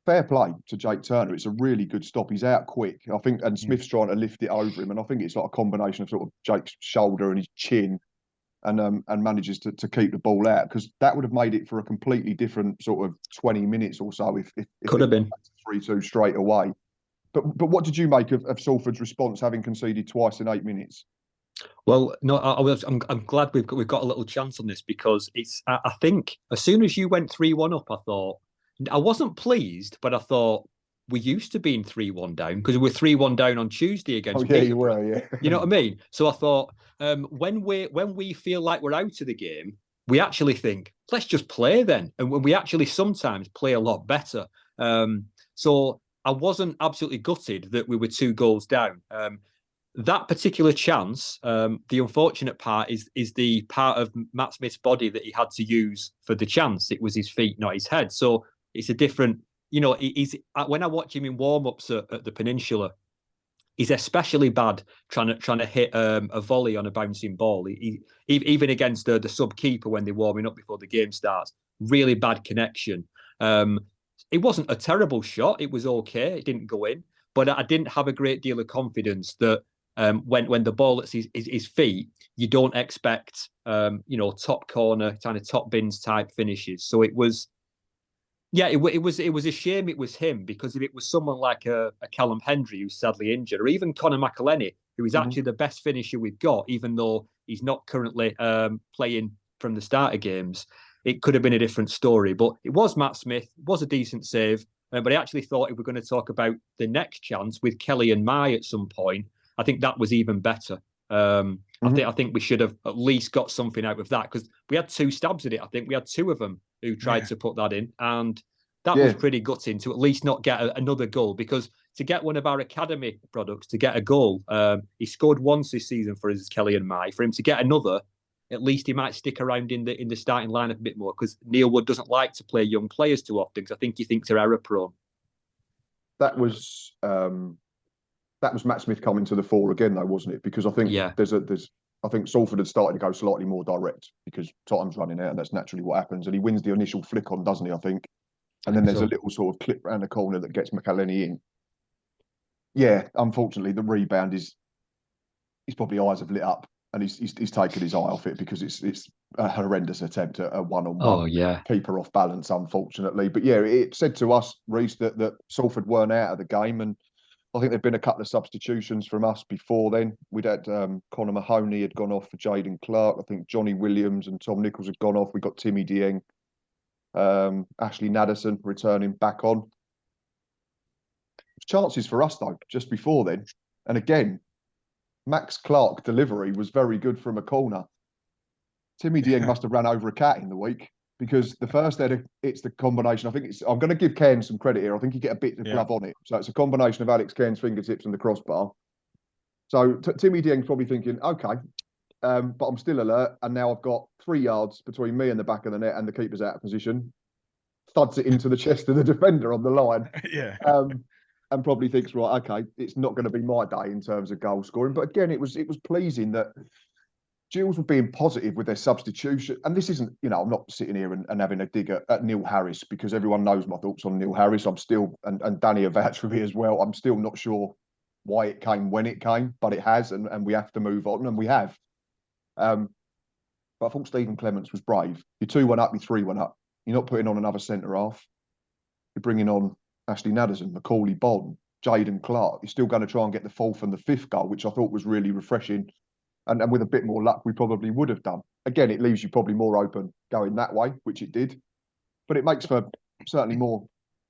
fair play to Jake Turner. It's a really good stop. He's out quick, I think, and Smith's trying to lift it over him. And I think it's like a combination of sort of Jake's shoulder and his chin, and manages to keep the ball out, because that would have made it for a completely different sort of 20 minutes or so if could have been 3-2 straight away. But what did you make of Salford's response, having conceded twice in 8 minutes? Well, no, I'm glad we've got a little chance on this, because it's I think as soon as you went 3-1 up, I thought I wasn't pleased, but I thought we used to being 3-1 down, because we were 3-1 down on Tuesday against. Oh yeah, you were, yeah. You know what I mean? So I thought when we feel like we're out of the game, we actually think let's just play then, and when we actually sometimes play a lot better. So I wasn't absolutely gutted that we were 2 goals down. That particular chance, the unfortunate part is the part of Matt Smith's body that he had to use for the chance. It was his feet, not his head. So it's a different, you know, he's when I watch him in warm-ups at the Peninsula, he's especially bad trying to hit a volley on a bouncing ball. He even against the sub keeper when they're warming up before the game starts, really bad connection. It wasn't a terrible shot. It was okay. It didn't go in, but I didn't have a great deal of confidence that when the ball hits his feet, you don't expect top corner kind of top bins type finishes. So it was. Yeah, it was a shame it was him, because if it was someone like a Callum Hendry, who's sadly injured, or even Conor McElhenney, who is actually the best finisher we've got, even though he's not currently playing from the start of games, it could have been a different story. But it was Matt Smith, it was a decent save. But I actually thought if we're going to talk about the next chance with Kelly and Mai at some point, I think that was even better. I think we should have at least got something out of that, because we had 2 stabs at it. I think we had 2 of them who tried to put that in, and that was pretty gutting to at least not get another goal, because to get one of our academy products to get a goal, he scored once this season for us, Kelly and Mai. For him to get another, at least he might stick around in the starting lineup a bit more, because Neil Wood doesn't like to play young players too often, because I think he thinks they're error prone. That was Matt Smith coming to the fore again, though, wasn't it? Because I think I think Salford had started to go slightly more direct because time's running out, and that's naturally what happens. And he wins the initial flick on, doesn't he? I think, and then there's a little sort of clip round the corner that gets McElhenney in. Yeah, unfortunately, the rebound is probably eyes have lit up, and he's taken his eye off it, because it's a horrendous attempt at a one-on-one. Oh yeah, keeper off balance, unfortunately. But yeah, it said to us, Rhys, that Salford weren't out of the game, and I think there'd been a couple of substitutions from us before then. We'd had Connor Mahoney had gone off for Jaden Clark. I think Johnny Williams and Tom Nichols had gone off. We got Timmy Dieng. Ashley Naderson returning back on. Chances for us though, just before then, and again, Max Clark delivery was very good from a corner. Timmy Dieng must have ran over a cat in the week, because the first header, it's the combination. I think I'm going to give Cairn some credit here. I think he get a bit of glove on it. So it's a combination of Alex Cairn's fingertips and the crossbar. So Timmy Dieng's probably thinking, okay, but I'm still alert. And now I've got 3 yards between me and the back of the net, and the keeper's out of position. Thuds it into the chest of the defender on the line. Yeah. And probably thinks, right, okay, it's not going to be my day in terms of goal scoring. But again, it was pleasing that Gills were being positive with their substitution. And this isn't, I'm not sitting here and having a dig at Neil Harris, because everyone knows my thoughts on Neil Harris. I'm still, and Danny have vouched for me as well, I'm still not sure why it came when it came, but it has, and we have to move on, and we have. But I thought Stephen Clements was brave. You're 2-1 up, you're 3-1 up. You're not putting on another centre half. You're bringing on Ashley Naderson, Macaulay Bonne, Jaden Clark. You're still going to try and get the 4th and the 5th goal, which I thought was really refreshing. And with a bit more luck, we probably would have done. Again, it leaves you probably more open going that way, which it did. But it makes for certainly more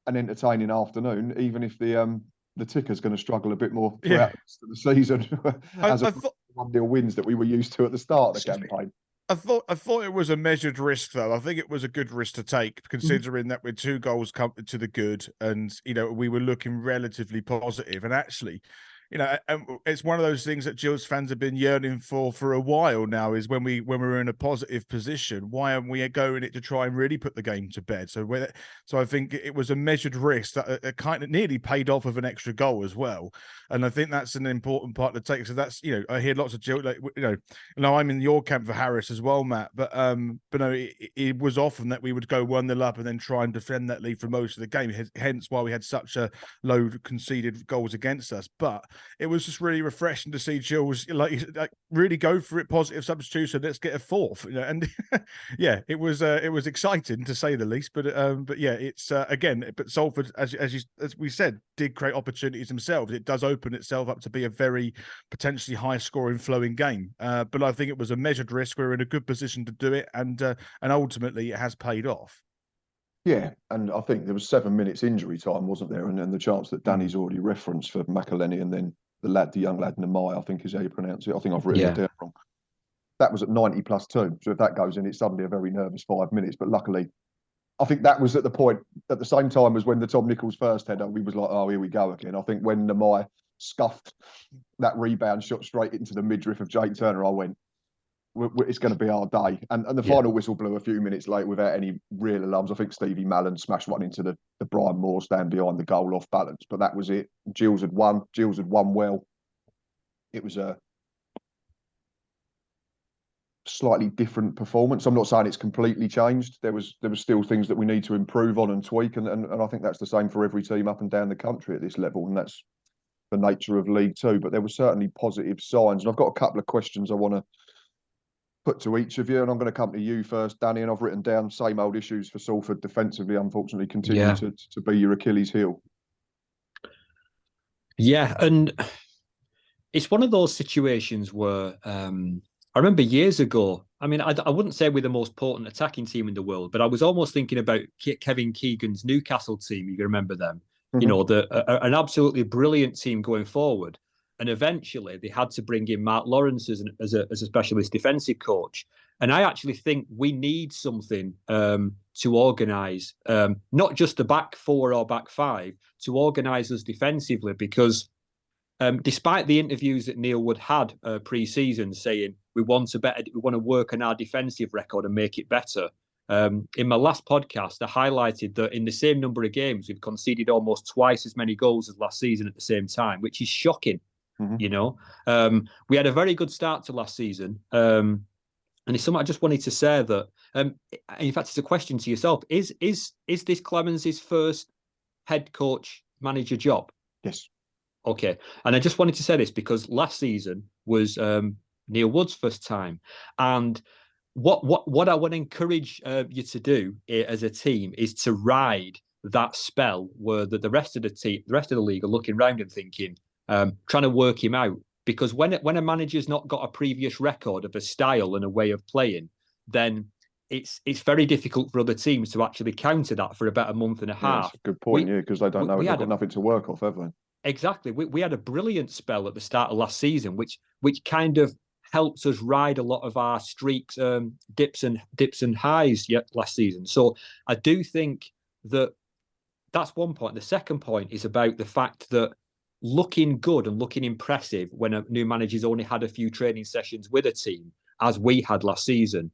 an entertaining afternoon, even if the ticker's going to struggle a bit more throughout the season as a 1-0 wins that we were used to at the start of the campaign. I thought it was a measured risk, though. I think it was a good risk to take, considering that with 2 goals come to the good, and we were looking relatively positive. And actually, it's one of those things that Gills fans have been yearning for a while now, is when we're in a positive position, why aren't we going it to try and really put the game to bed? So I think it was a measured risk that kind of nearly paid off with an extra goal as well. And I think that's an important part to take. So that's, I hear lots of Gills, I'm in your camp for Harris as well, Matt, but no, it was often that we would go 1-0 up and then try and defend that lead for most of the game, hence why we had such a low conceded goals against us. But it was just really refreshing to see Gills like really go for it, positive substitution. Let's get a 4th, and yeah, it was exciting to say the least. But yeah, it's again, but Salford, as we said, did create opportunities themselves. It does open itself up to be a very potentially high scoring, flowing game. But I think it was a measured risk. We're in a good position to do it, and ultimately it has paid off. Yeah, and I think there was 7 minutes injury time, wasn't there? And then the chance that Danny's already referenced for McElhenney, and then the young lad Namai, I think is how you pronounce it. I think I've written it down wrong. That was at 90 plus 2. So if that goes in, it's suddenly a very nervous 5 minutes. But luckily, I think that was at the point, at the same time as when the Tom Nichols first header, we was like, oh, here we go again. I think when Namai scuffed that rebound shot straight into the midriff of Jake Turner, I went, it's going to be our day. And the final whistle blew a few minutes later without any real alarms. I think Stevie Mallon smashed one into the Brian Moore stand behind the goal off balance, but that was it. Gills had won. Gills had won well. It was a slightly different performance. I'm not saying it's completely changed. There was still things that we need to improve on and tweak, and I think that's the same for every team up and down the country at this level, and that's the nature of League Two. But there were certainly positive signs, and I've got a couple of questions I want to put to each of you, and I'm going to come to you first, Danny. And I've written down same old issues for Salford defensively, unfortunately, continue to be your Achilles heel. Yeah, and it's one of those situations where I remember years ago, I mean, I wouldn't say we're the most potent attacking team in the world, but I was almost thinking about Kevin Keegan's Newcastle team. You can remember them, an absolutely brilliant team going forward. And eventually they had to bring in Mark Lawrence as a specialist defensive coach. And I actually think we need something to organise, not just the back 4 or back 5, to organise us defensively, because despite the interviews that Neil Wood had pre-season saying we want to work on our defensive record and make it better. In my last podcast, I highlighted that in the same number of games, we've conceded almost twice as many goals as last season at the same time, which is shocking. We had a very good start to last season. And it's something I just wanted to say that, in fact, it's a question to yourself. Is this Clemens' first head coach manager job? Yes. Okay. And I just wanted to say this because last season was Neil Wood's first time. And what I want to encourage you to do as a team is to ride that spell where the rest of the team, the rest of the league are looking around and thinking, trying to work him out. Because when a manager's not got a previous record of a style and a way of playing, then it's very difficult for other teams to actually counter that for about a month and a half. That's a good point, because they don't know, they've got nothing to work off, have they? Exactly. We had a brilliant spell at the start of last season, which kind of helped us ride a lot of our streaks, dips and highs last season. So I do think that's one point. The second point is about the fact that looking good and looking impressive when a new manager's only had a few training sessions with a team, as we had last season,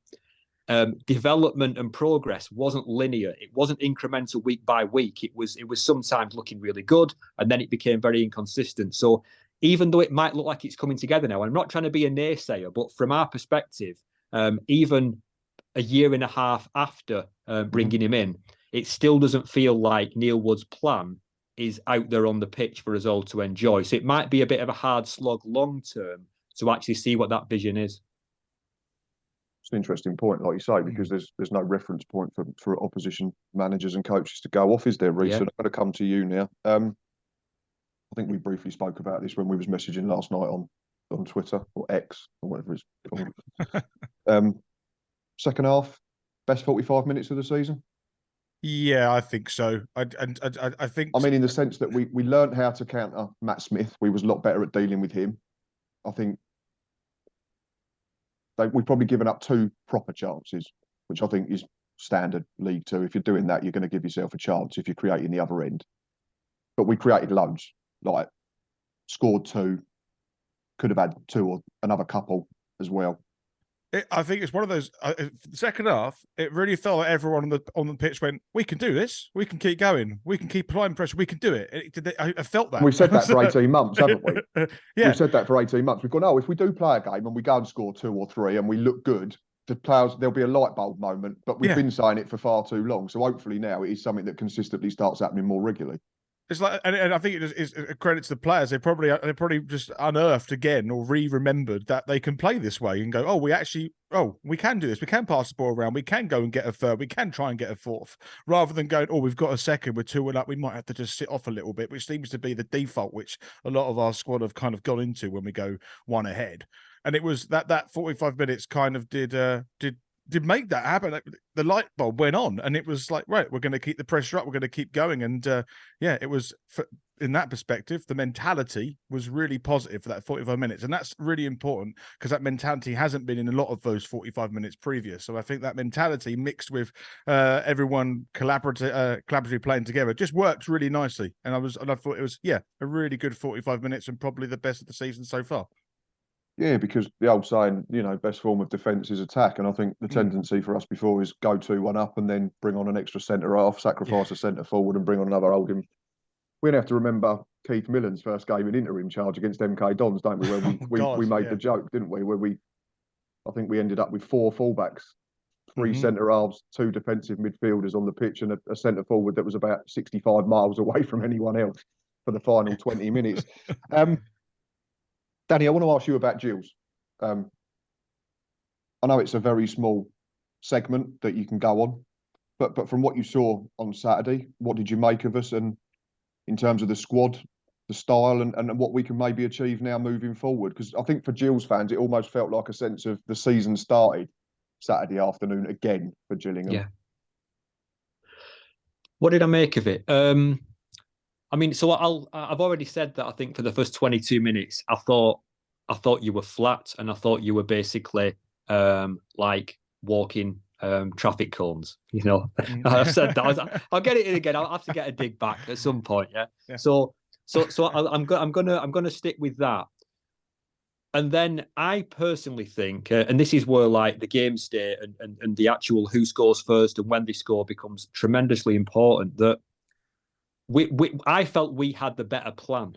development and progress wasn't linear. It wasn't incremental week by week. It was sometimes looking really good, and then it became very inconsistent. So even though it might look like it's coming together now, I'm not trying to be a naysayer, but from our perspective, even a year and a half after bringing him in, it still doesn't feel like Neil Wood's plan is out there on the pitch for us all to enjoy. So it might be a bit of a hard slog long term to actually see what that vision is. It's an interesting point, like you say, because there's no reference point for opposition managers and coaches to go off, is there, Rhys? So I'm going to come to you now. I think we briefly spoke about this when we was messaging last night on Twitter or X or whatever it's called. Second half, best 45 minutes of the season? Yeah, I think so. I think. I mean, in the sense that we learned how to counter Matt Smith. We was a lot better at dealing with him. I think we've probably given up 2 proper chances, which I think is standard League Two. If you're doing that, you're going to give yourself a chance if you're creating the other end. But we created loads, like scored 2, could have had 2 or another couple as well. I think it's one of those. The second half, it really felt like everyone on the pitch went, "We can do this. We can keep going. We can keep applying pressure. We can do it." I felt that. We've said that for 18 months, haven't we? Yeah, we've said that for 18 months. We've gone, oh, if we do play a game and we go and score 2 or 3 and we look good, the players, there'll be a light bulb moment. But we've been saying it for far too long. So hopefully now it is something that consistently starts happening more regularly. It's like, and I think it is a credit to the players. They probably just unearthed again or remembered that they can play this way and go, oh, we can do this. We can pass the ball around. We can go and get a third. We can try and get a fourth, rather than going, oh, we've got a second. We're 2-1 up. We might have to just sit off a little bit, which seems to be the default, which a lot of our squad have kind of gone into when we go 1 ahead. And it was that 45 minutes kind of did make that happen. The light bulb went on, and it was like, right, we're going to keep the pressure up. We're going to keep going. And it was, in that perspective, the mentality was really positive for that 45 minutes. And that's really important because that mentality hasn't been in a lot of those 45 minutes previous. So I think that mentality mixed with everyone collaboratively playing together just worked really nicely. And I thought it was, a really good 45 minutes and probably the best of the season so far. Yeah, because the old saying, best form of defence is attack. And I think the tendency for us before is go 2-1 up and then bring on an extra centre half, sacrifice a centre forward and bring on another holding. We have to remember Keith Millen's first game in interim charge against MK Dons, don't we? Where we made the joke, didn't we? Where I think we ended up with 4 fullbacks, 3 centre halves, 2 defensive midfielders on the pitch and a centre forward that was about 65 miles away from anyone else for the final 20 minutes. Danny, I want to ask you about Gills. I know it's a very small segment that you can go on, but from what you saw on Saturday, what did you make of us? And in terms of the squad, the style, and what we can maybe achieve now moving forward? Because I think for Gills fans, it almost felt like a sense of the season started Saturday afternoon again for Gillingham. Yeah. What did I make of it? I mean, so I've already said that I think for the first 22 minutes, I thought you were flat, and I thought you were basically like walking traffic cones. I've said that. I'll get it in again. I'll have to get a dig back at some point. Yeah. So I'm gonna stick with that. And then I personally think, and this is where like the game state and the actual who scores first and when they score becomes tremendously important. That I felt we had the better plan.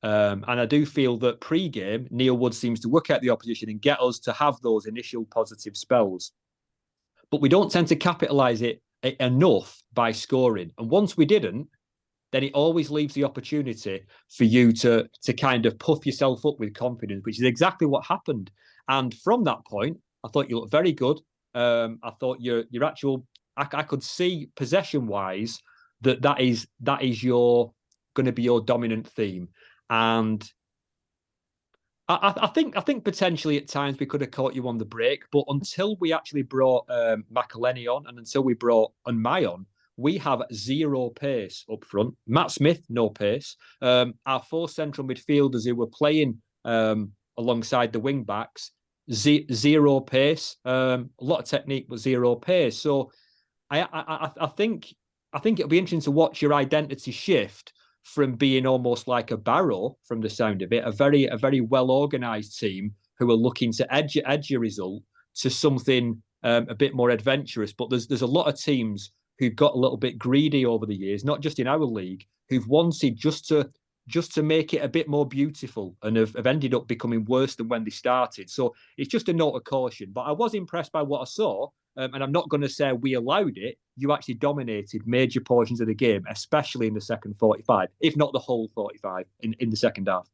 And I do feel that pre-game, Neil Wood seems to work out the opposition and get us to have those initial positive spells. But we don't tend to capitalise it enough by scoring. And once we didn't, then it always leaves the opportunity for you to kind of puff yourself up with confidence, which is exactly what happened. And from that point, I thought you looked very good. I thought your actual, I could see possession-wise that is going to be your dominant theme. And I think potentially at times we could have caught you on the break, but until we actually brought McElhenney on and until we brought Unmai on, we have zero pace up front. Matt Smith, no pace. Our 4 central midfielders who were playing alongside the wing backs, zero pace. A lot of technique, but zero pace. So I think it'll be interesting to watch your identity shift from being almost like a Barrow, from the sound of it, a very well organised team who are looking to edge a result, to something a bit more adventurous. But there's a lot of teams who've got a little bit greedy over the years, not just in our league, who've wanted just to make it a bit more beautiful and have ended up becoming worse than when they started. So it's just a note of caution. But I was impressed by what I saw. And I'm not going to say we allowed it. You actually dominated major portions of the game, especially in the second 45, if not the whole 45 in the second half.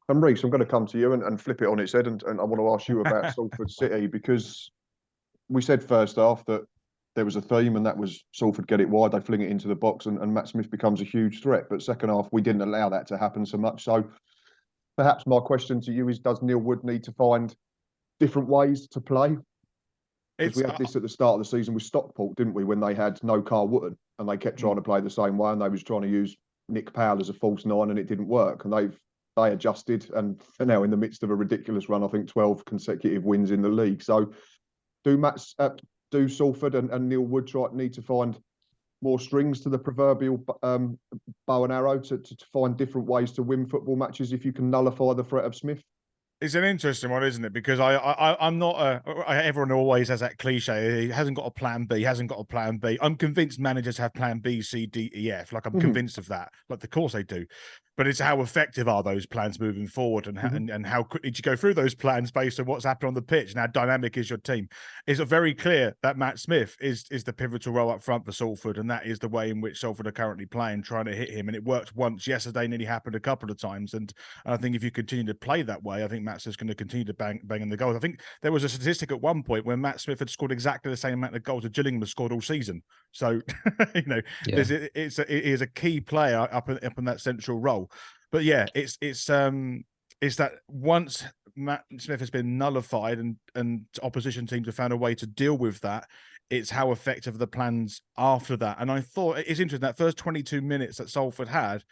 And Rhys, I'm going to come to you and flip it on its head. And I want to ask you about Salford City, because we said first half that there was a theme, and that was Salford get it wide, they fling it into the box, and Matt Smith becomes a huge threat. But second half, we didn't allow that to happen so much. So perhaps my question to you is, does Neil Wood need to find different ways to play? Because we had this at the start of the season with Stockport, didn't we, when they had no Carl Wootton and they kept trying to play the same way, and they was trying to use Nick Powell as a false 9, and it didn't work. And they adjusted, and are now in the midst of a ridiculous run. I think 12 consecutive wins in the league. So do Salford and Neil Wood need to find more strings to the proverbial bow and arrow to find different ways to win football matches if you can nullify the threat of Smith? It's an interesting one, isn't it? Because I'm not everyone always has that cliche. He hasn't got a plan B. Hasn't got a plan B. I'm convinced managers have plan B, C, D, E, F. Like, I'm convinced of that. Like, of course they do. But it's how effective are those plans moving forward, and how quickly do you go through those plans based on what's happened on the pitch and how dynamic is your team. It's very clear that Matt Smith is the pivotal role up front for Salford, and that is the way in which Salford are currently playing, trying to hit him. And it worked once yesterday, nearly happened a couple of times. And I think if you continue to play that way, I think Matt Smith's going to continue to bang in the goals. I think there was a statistic at one point where Matt Smith had scored exactly the same amount of goals that Gillingham has scored all season. So, it is a key player up in that central role. But yeah, it's that once Matt Smith has been nullified and opposition teams have found a way to deal with that, it's how effective are the plans after that. And I thought it's interesting, that first 22 minutes that Salford had,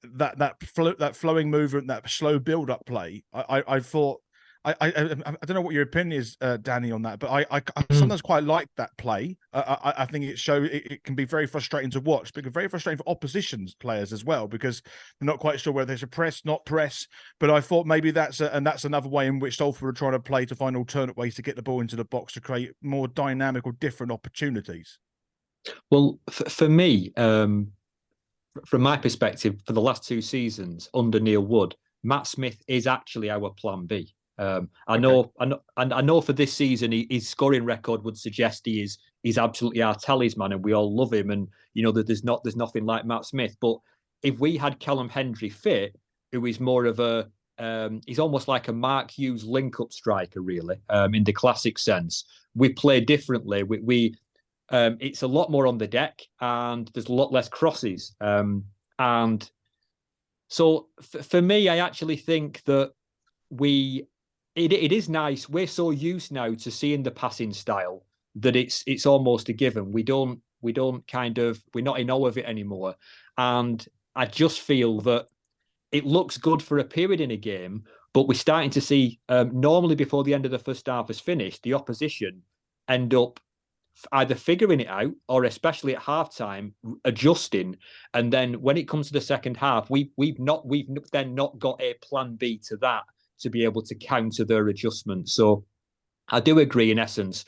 that flowing movement, that slow build-up play, I thought, I don't know what your opinion is, Danny, on that, but I sometimes quite like that play. I think it can be very frustrating to watch, but very frustrating for opposition's players as well, because they're not quite sure whether they should press, not press. But I thought maybe that's another way in which Salford are trying to play, to find alternate ways to get the ball into the box to create more dynamic or different opportunities. Well, for me, from my perspective, for the last 2 seasons under Neil Wood, Matt Smith is actually our plan B. I know for this season, his scoring record would suggest he's absolutely our talisman, and we all love him. And that there's nothing like Matt Smith. But if we had Callum Hendry fit, who is more of he's almost like a Mark Hughes link-up striker, really, in the classic sense. We play differently. It's a lot more on the deck, and there's a lot less crosses. And so for me, I actually think that it is nice. We're so used now to seeing the passing style that it's almost a given. We're not in awe of it anymore. And I just feel that it looks good for a period in a game, but we're starting to see, normally before the end of the first half has finished, the opposition end up either figuring it out, or especially at halftime, adjusting. And then when it comes to the second half, we've then not got a plan B to that, to be able to counter their adjustments. So I do agree, in essence,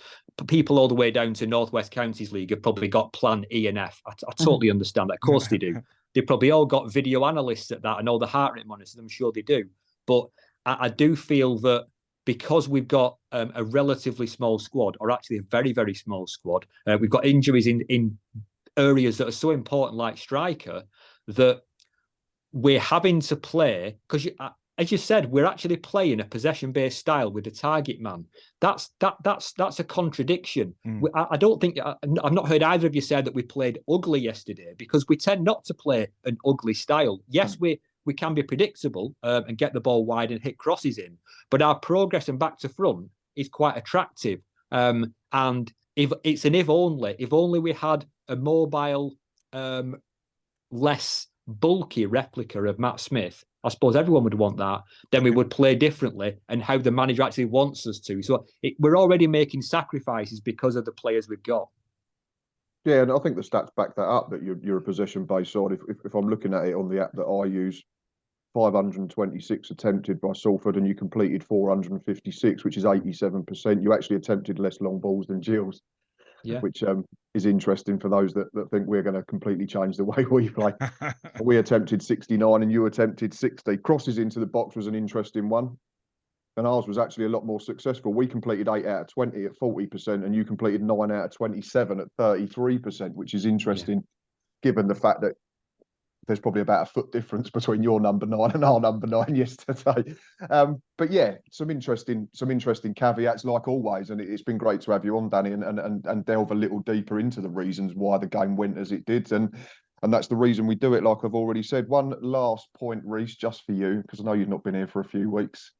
people all the way down to Northwest Counties League have probably got plan E and F. I totally understand that. Of course they do. They've probably all got video analysts at that and all the heart rate monitors. I'm sure they do. But I do feel that because we've got a relatively small squad, or actually a very, very small squad, we've got injuries in areas that are so important, like striker, that we're having to play, because as you said, we're actually playing a possession-based style with a target man. That's a contradiction. I don't think I've not heard either of you say that we played ugly yesterday, because we tend not to play an ugly style. Yes, we can be predictable and get the ball wide and hit crosses in. But our progress and back to front is quite attractive. And if only we had a mobile, less bulky replica of Matt Smith, I suppose everyone would want that. Then we would play differently and how the manager actually wants us to. So we're already making sacrifices because of the players we've got. Yeah, and I think the stats back that up, that you're a possession-based side. If I'm looking at it on the app that I use, 526 attempted by Salford, and you completed 456, which is 87%. You actually attempted less long balls than Gills, which is interesting for those that think we're going to completely change the way we play. We attempted 69 and you attempted 60. Crosses into the box was an interesting one, and ours was actually a lot more successful. We completed 8 out of 20 at 40%, and you completed 9 out of 27 at 33%, which is interesting, given the fact that there's probably about a foot difference between your number 9 and our number 9 yesterday. But yeah, some interesting caveats, like always, and it's been great to have you on, Danny, and delve a little deeper into the reasons why the game went as it did, and that's the reason we do it, like I've already said. One last point, Rhys, just for you, because I know you've not been here for a few weeks.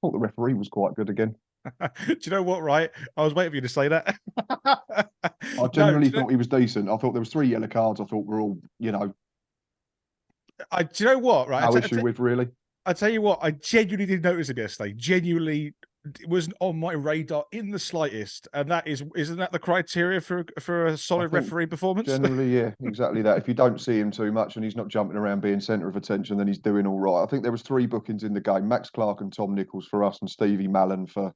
I thought the referee was quite good again. Do you know what, right? I was waiting for you to say that. I generally thought he was decent. I thought there was 3 yellow cards. I thought we're all, do you know what, right? No issue with, really. I tell you what, I genuinely did notice him yesterday. Genuinely, it wasn't on my radar in the slightest. And isn't that the criteria for a solid referee performance? Generally, yeah, exactly that. If you don't see him too much and he's not jumping around being centre of attention, then he's doing all right. I think there was 3 bookings in the game: Max Clark and Tom Nichols for us, and Stevie Mallon for.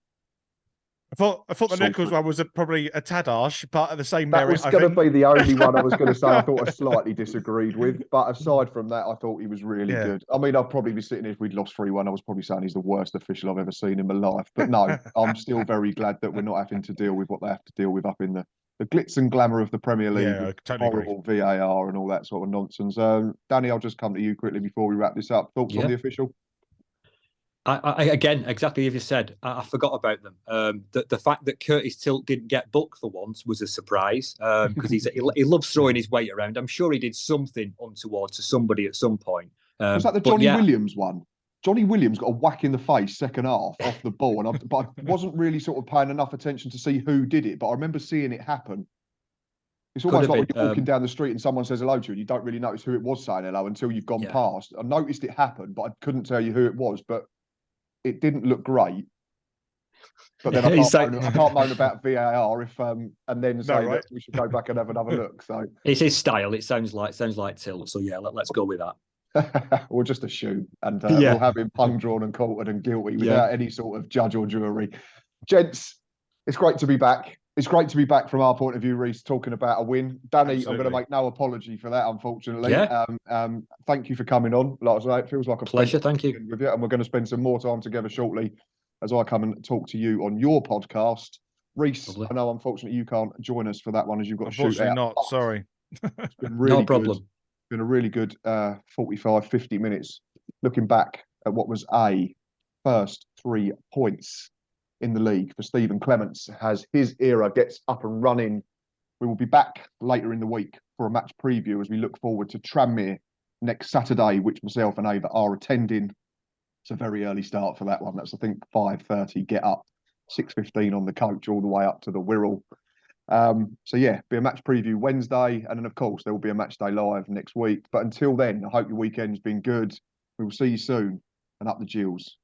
I thought the Nichols one was probably a tad harsh, but at the same that merit. Was going to be the only one I was going to say I thought I slightly disagreed with. But aside from that, I thought he was really good. I mean, I'd probably be sitting here if we'd lost 3-1. I was probably saying he's the worst official I've ever seen in my life. But no, I'm still very glad that we're not having to deal with what they have to deal with up in the glitz and glamour of the Premier League. Yeah, I totally horrible agree. VAR and all that sort of nonsense. Danny, I'll just come to you quickly before we wrap this up. Thoughts on the official? I again, exactly as you said, I forgot about them. The fact that Curtis Tilt didn't get booked for once was a surprise, because he loves throwing his weight around. I'm sure he did something untoward to somebody at some point. Was that the Johnny Williams one? Johnny Williams got a whack in the face second half off the ball, and but I wasn't really sort of paying enough attention to see who did it, but I remember seeing it happen. It's almost like when you're walking down the street and someone says hello to you, and you don't really notice who it was saying hello until you've gone past. I noticed it happened, but I couldn't tell you who it was. But it didn't look great. But then I can't moan about VAR if and then say that we should go back and have another look. So it's his style. It sounds like Tilt. So yeah, let's go with that. We'll just assume, and we'll have him hung, drawn, and quartered and guilty without any sort of judge or jury. Gents, it's great to be back. It's great to be back from our point of view, Rhys, talking about a win. Danny, I'm going to make no apology for that, unfortunately. Thank you for coming on. Like I say, it feels like a pleasure. Thank you. With you, and we're going to spend some more time together shortly as I come and talk to you on your podcast. Rhys, I know unfortunately you can't join us for that one as you've got to shoot out. Unfortunately not, sorry. It's been really no problem. It's been a really good 45, 50 minutes looking back at what was a first 3 points in the league for Stephen Clements as his era gets up and running. We will be back later in the week for a match preview as we look forward to Tranmere next Saturday, which myself and Ava are attending. It's a very early start for that one. That's, I think, 5:30 get up, 6:15 on the coach all the way up to the Wirral. So yeah, be a match preview Wednesday, and then of course there will be a match day live next week. But until then, I hope your weekend's been good. We will see you soon, and up the Gills.